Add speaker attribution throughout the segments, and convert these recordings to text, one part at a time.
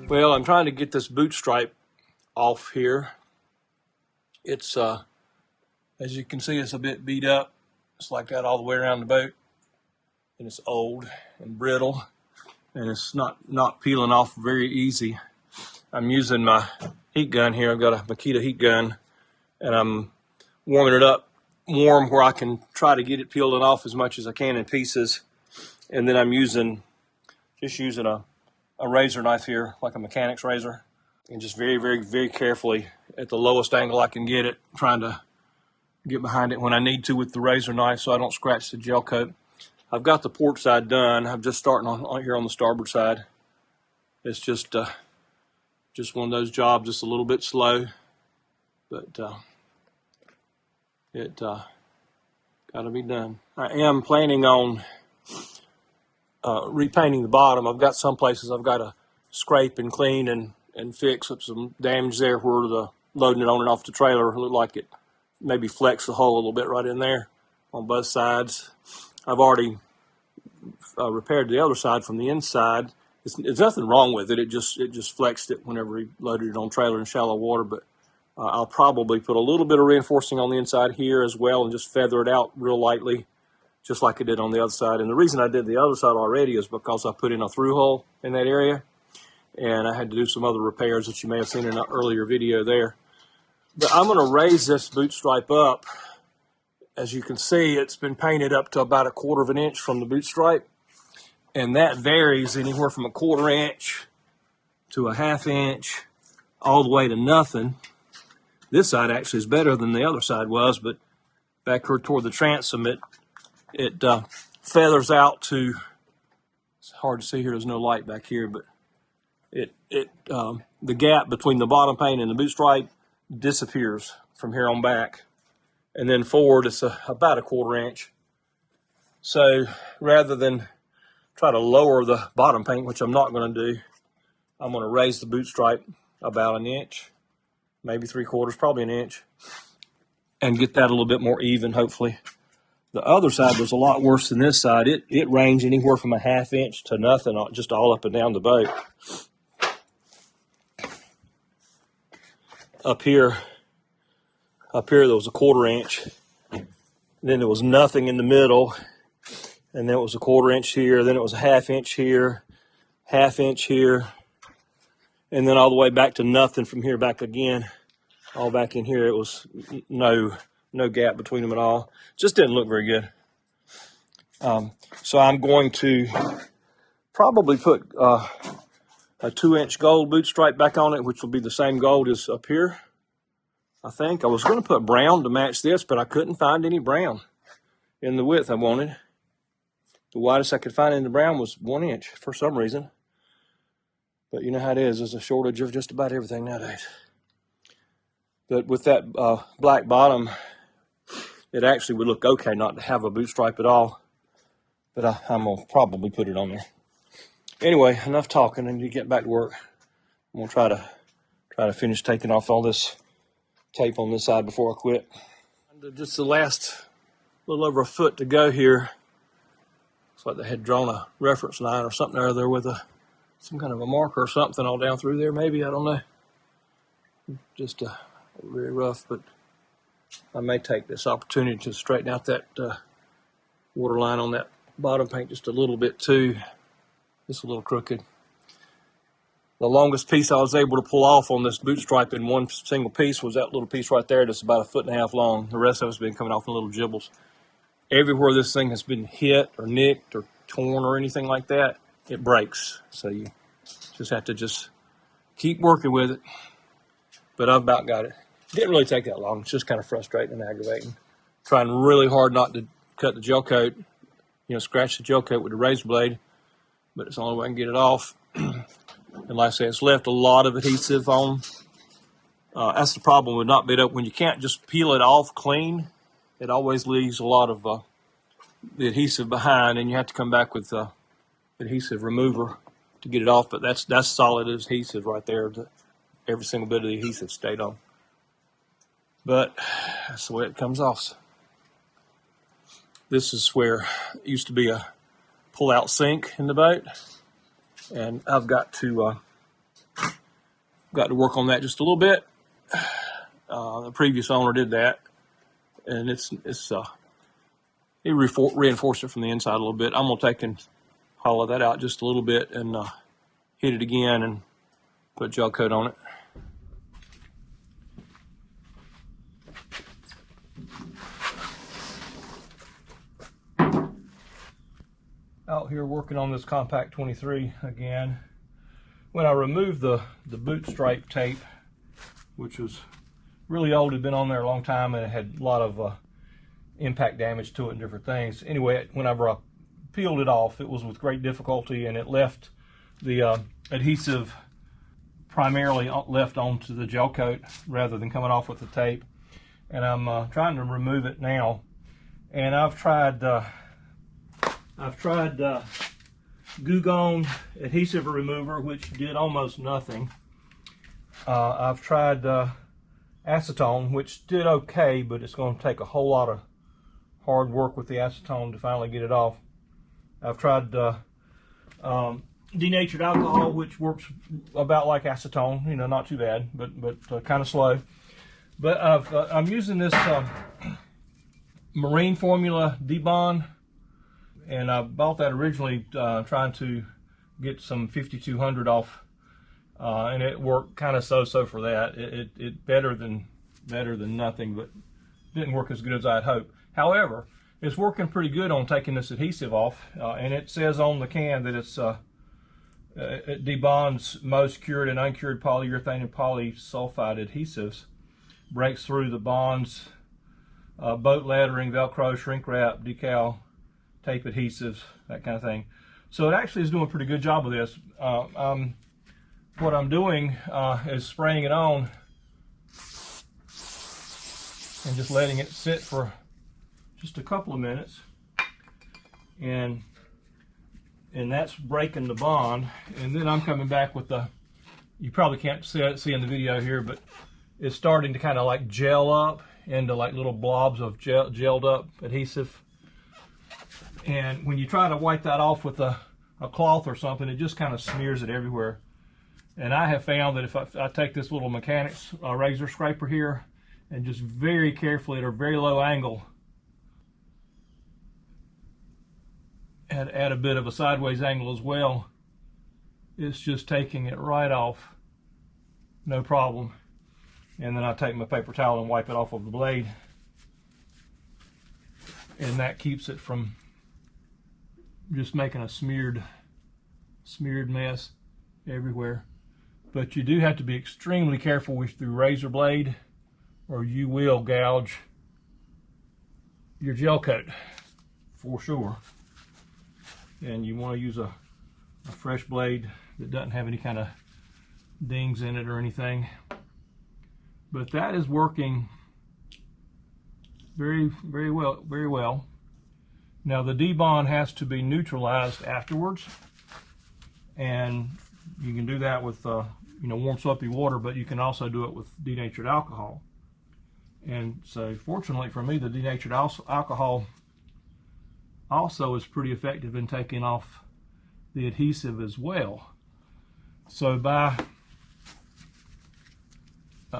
Speaker 1: Well, I'm trying to get this boot stripe off here. It's, as you can see, it's a bit beat up. It's like that all the way around the boat. And it's old and brittle. And it's not peeling off very easy. I'm using my heat gun here. I've got a Makita heat gun. And I'm warming it up warm where I can try to get it peeling off as much as I can in pieces. And then I'm just using a razor knife here, like a mechanic's razor, and just very, very, very carefully at the lowest angle I can get it, trying to get behind it when I need to with the razor knife so I don't scratch the gel coat. I've got the port side done. I'm just starting on here on the starboard side. It's just one of those jobs. It's a little bit slow, but it got to be done. I am planning on repainting the bottom. I've got some places I've got to scrape and clean and fix up some damage there where the loading it on and off the trailer looked like it maybe flexed the hull a little bit right in there on both sides. I've already repaired the other side from the inside. There's nothing wrong with it. It just flexed it whenever he loaded it on trailer in shallow water. But I'll probably put a little bit of reinforcing on the inside here as well and just feather it out real lightly, just like I did on the other side. And the reason I did the other side already is because I put in a through hole in that area, and I had to do some other repairs that you may have seen in an earlier video there. But I'm going to raise this boot stripe up. As you can see, it's been painted up to about 1/4 of an inch from the boot stripe, and that varies anywhere from 1/4 inch to 1/2 inch all the way to nothing. This side actually is better than the other side was, but back here toward the transom, it feathers out to, it's hard to see here, there's no light back here, but the gap between the bottom paint and the boot stripe disappears from here on back. And then forward, it's about 1/4 inch. So rather than try to lower the bottom paint, which I'm not going to do, I'm going to raise the boot stripe about 1 inch, maybe 3/4, probably 1 inch, and get that a little bit more even, hopefully. The other side was a lot worse than this side. It ranged anywhere from 1/2 inch to nothing, just all up and down the boat. Up here there was 1/4 inch. Then there was nothing in the middle, and then it was 1/4 inch here. Then it was 1/2 inch here, 1/2 inch here, and then all the way back to nothing from here back again. All back in here, it was no gap between them at all. Just didn't look very good. So I'm going to probably put a 2-inch gold boot stripe back on it, which will be the same gold as up here. I think I was going to put brown to match this, but I couldn't find any brown in the width I wanted. The widest I could find in the brown was 1 inch for some reason. But you know how it is. There's a shortage of just about everything nowadays. But with that black bottom, it actually would look okay not to have a boot stripe at all. But I'm going to probably put it on there. Anyway, enough talking. I need to get back to work. I'm going to try to finish taking off all this tape on this side before I quit. Just the last little over 1 foot to go here. Looks like they had drawn a reference line or something there with some kind of a marker or something all down through there, maybe, I don't know. Just very rough, but I may take this opportunity to straighten out that water line on that bottom paint just a little bit too. It's a little crooked. The longest piece I was able to pull off on this boot stripe in one single piece was that little piece right there that's about 1.5 feet long. The rest of it's been coming off in little gibbles. Everywhere this thing has been hit or nicked or torn or anything like that, it breaks. So you just have to keep working with it. But I've about got it. Didn't really take that long. It's just kind of frustrating and aggravating. Trying really hard not to cut the gel coat, scratch the gel coat with the razor blade, but it's the only way I can get it off. And like I said, it's left a lot of adhesive on. That's the problem with not beat up. When you can't just peel it off clean, it always leaves a lot of the adhesive behind, and you have to come back with adhesive remover to get it off. But that's solid adhesive right there. Every single bit of the adhesive stayed on. But that's the way it comes off. This is where it used to be a pull-out sink in the boat. And I've got to got to work on that just a little bit. The previous owner did that, and it reinforced it from the inside a little bit. I'm gonna take and hollow that out just a little bit and hit it again and put gel coat on it. Out here working on this Com-Pac 23 again. When I removed the boot stripe tape, which was really old, had been on there a long time, and it had a lot of impact damage to it and different things. Anyway, whenever I peeled it off, it was with great difficulty, and it left the adhesive primarily left onto the gel coat rather than coming off with the tape. And I'm trying to remove it now, and I've tried Goo Gone adhesive remover, which did almost nothing. I've tried acetone, which did okay, but it's going to take a whole lot of hard work with the acetone to finally get it off. I've tried denatured alcohol, which works about like acetone, you know, not too bad, but kind of slow. But I'm using this Marine Formula Debond, and I bought that originally trying to get some 5200 off, and it worked kind of so-so for that. It better than nothing, but didn't work as good as I'd hoped. However, it's working pretty good on taking this adhesive off, and it says on the can that it debonds most cured and uncured polyurethane and polysulfide adhesives, breaks through the bonds, boat lettering, Velcro, shrink wrap, decal, tape adhesives, that kind of thing. So it actually is doing a pretty good job of this. What I'm doing is spraying it on and just letting it sit for just a couple of minutes, and that's breaking the bond. And then I'm coming back with you probably can't see in the video here, but it's starting to kind of like gel up into like little blobs of gelled up adhesive. And when you try to wipe that off with a cloth or something, it just kind of smears it everywhere. And I have found that if I take this little mechanics razor scraper here and just very carefully at a very low angle at a bit of a sideways angle as well, it's just taking it right off, no problem. And then I take my paper towel and wipe it off of the blade, and that keeps it from just making a smeared mess everywhere. But you do have to be extremely careful with your razor blade, or you will gouge your gel coat for sure. And you want to use a fresh blade that doesn't have any kind of dings in it or anything. But that is working very well. Now the debond has to be neutralized afterwards, and you can do that with warm soapy water, but you can also do it with denatured alcohol. And so fortunately for me, the denatured alcohol also is pretty effective in taking off the adhesive as well. So by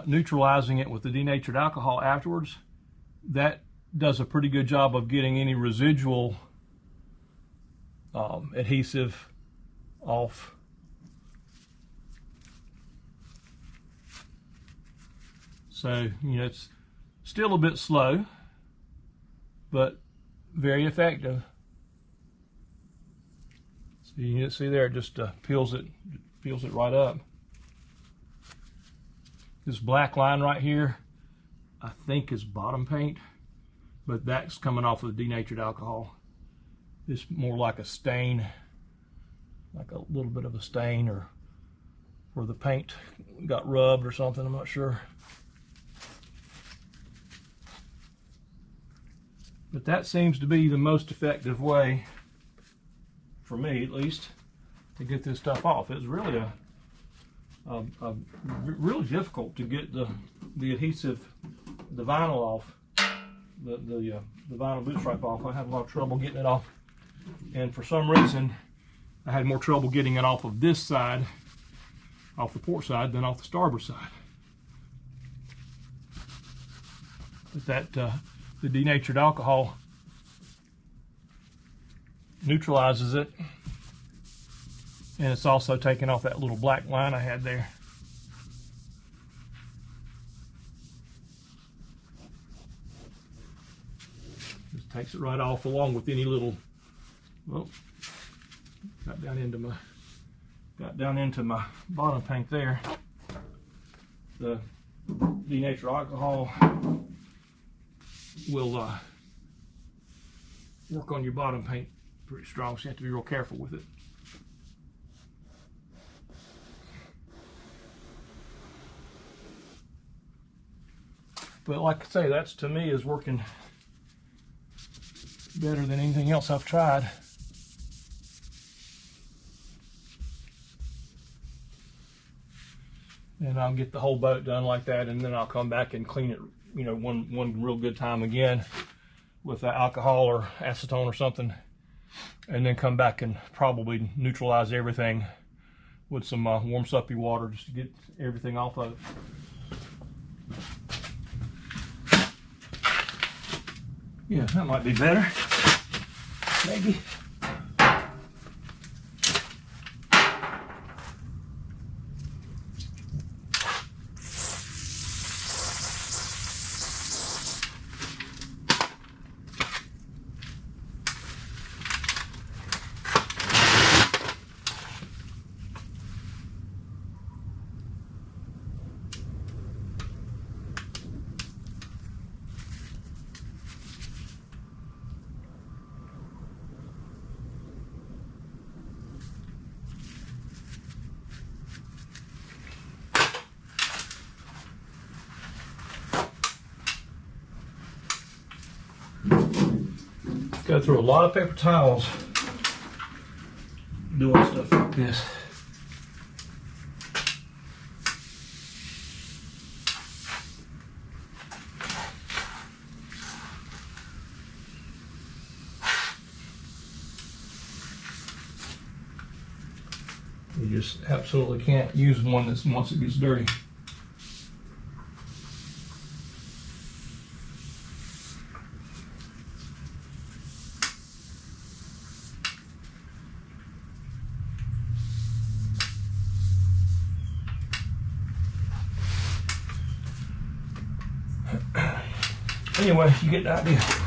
Speaker 1: neutralizing it with the denatured alcohol afterwards, that does a pretty good job of getting any residual adhesive off. So, it's still a bit slow, but very effective. So you can see there, it just peels it right up. This black line right here, I think is bottom paint, but that's coming off of the denatured alcohol. It's more like a stain, like a little bit of a stain, or where the paint got rubbed or something, I'm not sure. But that seems to be the most effective way, for me at least, to get this stuff off. It's really really difficult to get the adhesive, the vinyl off, the vinyl boot stripe off. I had a lot of trouble getting it off, and for some reason I had more trouble getting it off of this side off the port side than off the starboard side. But that the denatured alcohol neutralizes it, and it's also taking off that little black line I had there. Just takes it right off, along with any little, well, got down into my bottom tank there. The denatured alcohol will work on your bottom paint pretty strong, so you have to be real careful with it. But like I say, that's, to me, is working better than anything else I've tried. And I'll get the whole boat done like that, and then I'll come back and clean it, you know, one real good time again with alcohol or acetone or something, and then come back and probably neutralize everything with some warm suppy water just to get everything off of it. Yeah, that might be better, maybe. Go through a lot of paper towels doing stuff like this. You just absolutely can't use one that's once it gets dirty. Anyway, you get the idea.